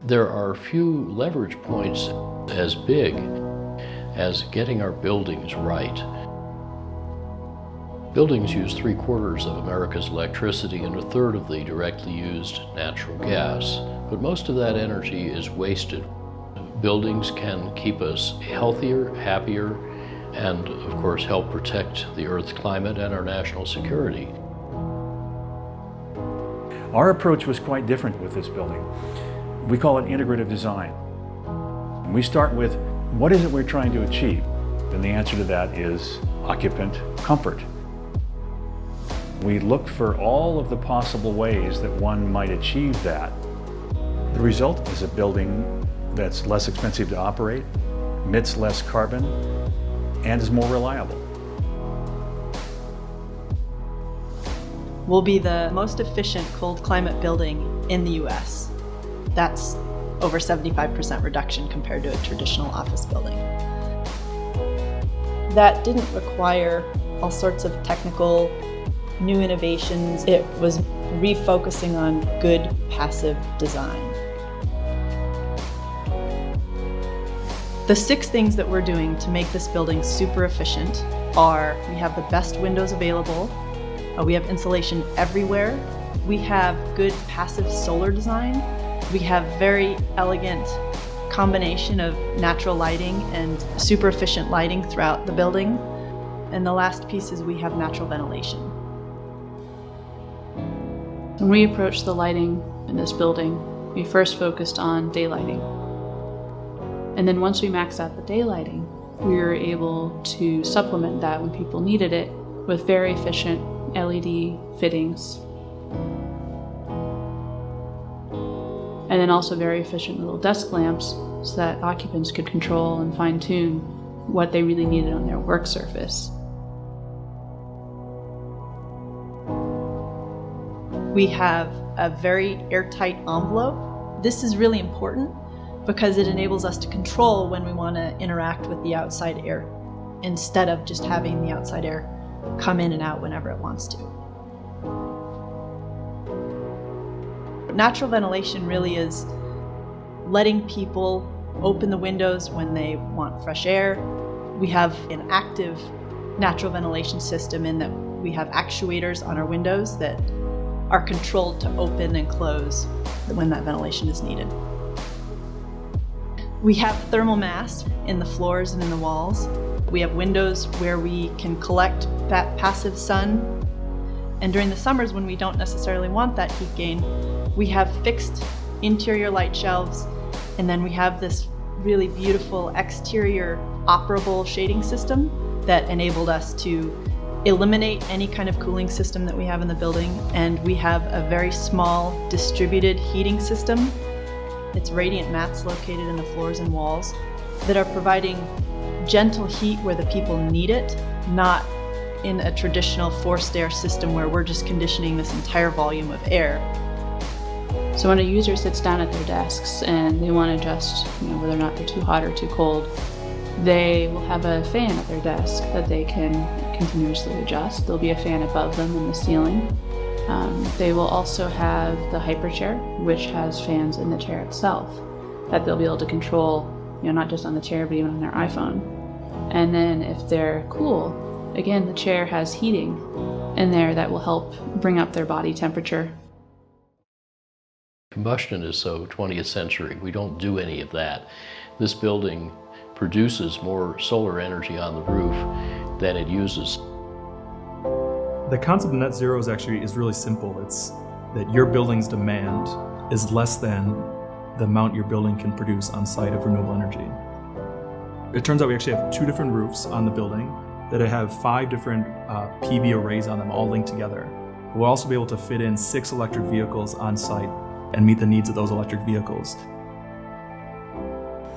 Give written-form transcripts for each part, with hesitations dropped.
There are few leverage points as big as getting our buildings right. Buildings use 3/4 of America's electricity and 1/3 of the directly used natural gas, but most of that energy is wasted. Buildings can keep us healthier, happier, and of course help protect the Earth's climate and our national security. Our approach was quite different with this building. We call it integrative design. And we start with, what is it we're trying to achieve? And the answer to that is occupant comfort. We look for all of the possible ways that one might achieve that. The result is a building that's less expensive to operate, emits less carbon, and is more reliable. Will be the most efficient cold climate building in the US. That's over 75% reduction compared to a traditional office building. That didn't require all sorts of technical new innovations. It was refocusing on good passive design. The 6 things that we're doing to make this building super efficient are: we have the best windows available, we have insulation everywhere, we have good passive solar design, we have very elegant combination of natural lighting and super efficient lighting throughout the building, and the last piece is we have natural ventilation. When we approached the lighting in this building, we first focused on daylighting. And then once we maxed out the daylighting, we were able to supplement that when people needed it with very efficient LED fittings. And then also very efficient little desk lamps so that occupants could control and fine-tune what they really needed on their work surface. We have a very airtight envelope. This is really important because it enables us to control when we want to interact with the outside air, instead of just having the outside air come in and out whenever it wants to. Natural ventilation really is letting people open the windows when they want fresh air. We have an active natural ventilation system in that we have actuators on our windows that are controlled to open and close when that ventilation is needed. We have thermal mass in the floors and in the walls. We have windows where we can collect that passive sun. And during the summers when we don't necessarily want that heat gain, we have fixed interior light shelves, and then we have this really beautiful exterior operable shading system that enabled us to eliminate any kind of cooling system that we have in the building. And we have a very small distributed heating system. It's radiant mats located in the floors and walls that are providing gentle heat where the people need it, not in a traditional forced air system where we're just conditioning this entire volume of air. So when a user sits down at their desks and they want to adjust, whether or not they're too hot or too cold, they will have a fan at their desk that they can continuously adjust. There'll be a fan above them in the ceiling. They will also have the hyperchair, which has fans in the chair itself that they'll be able to control, not just on the chair, but even on their iPhone. And then if they're cool, again, the chair has heating in there that will help bring up their body temperature. Combustion is so 20th century. We don't do any of that. This building produces more solar energy on the roof than it uses. The concept of net zero is really simple. It's that your building's demand is less than the amount your building can produce on site of renewable energy. It turns out we actually have 2 different roofs on the building that have 5 different PV arrays on them, all linked together. We'll also be able to fit in 6 electric vehicles on site and meet the needs of those electric vehicles.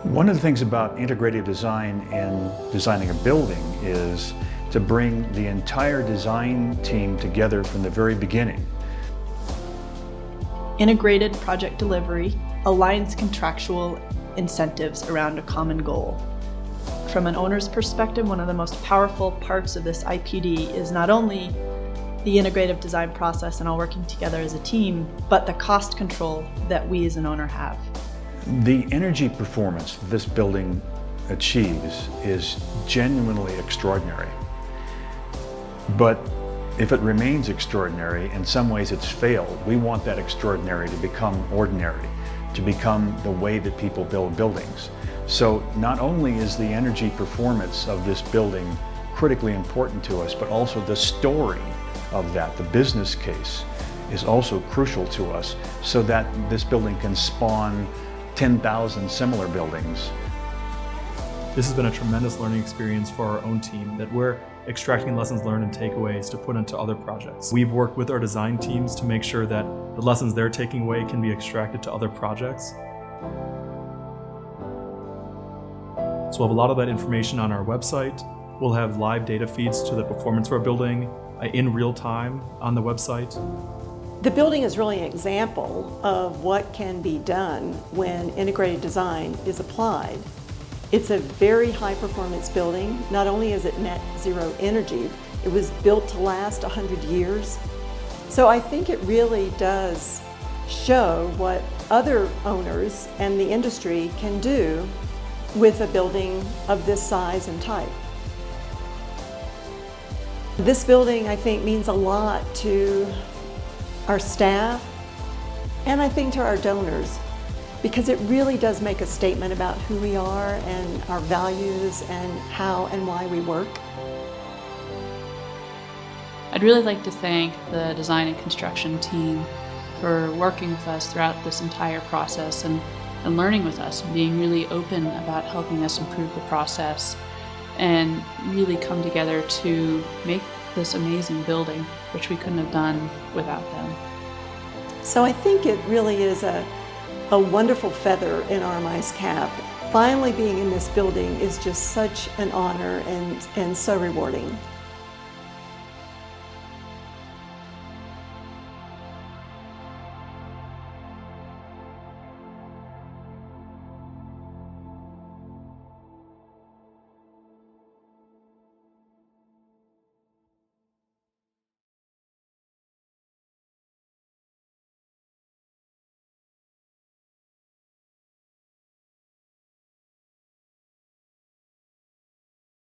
One of the things about integrative design in designing a building is to bring the entire design team together from the very beginning. Integrated project delivery aligns contractual incentives around a common goal. From an owner's perspective, one of the most powerful parts of this IPD is not only the integrative design process and all working together as a team, but the cost control that we as an owner have. The energy performance this building achieves is genuinely extraordinary. But if it remains extraordinary, in some ways it's failed. We want that extraordinary to become ordinary, to become the way that people build buildings. So not only is the energy performance of this building critically important to us, but also the story of that, the business case, is also crucial to us so that this building can spawn 10,000 similar buildings. This has been a tremendous learning experience for our own team that we're extracting lessons learned and takeaways to put into other projects. We've worked with our design teams to make sure that the lessons they're taking away can be extracted to other projects. So we'll have a lot of that information on our website. We'll have live data feeds to the performance of our building in real time on the website. The building is really an example of what can be done when integrated design is applied. It's a very high performance building. Not only is it net zero energy, it was built to last 100 years. So I think it really does show what other owners and the industry can do with a building of this size and type. This building, I think, means a lot to our staff and I think to our donors, because it really does make a statement about who we are and our values and how and why we work. I'd really like to thank the design and construction team for working with us throughout this entire process and learning with us and being really open about helping us improve the process and really come together to make this amazing building, which we couldn't have done without them. So I think it really is a wonderful feather in RMI's cap. Finally being in this building is just such an honor and so rewarding.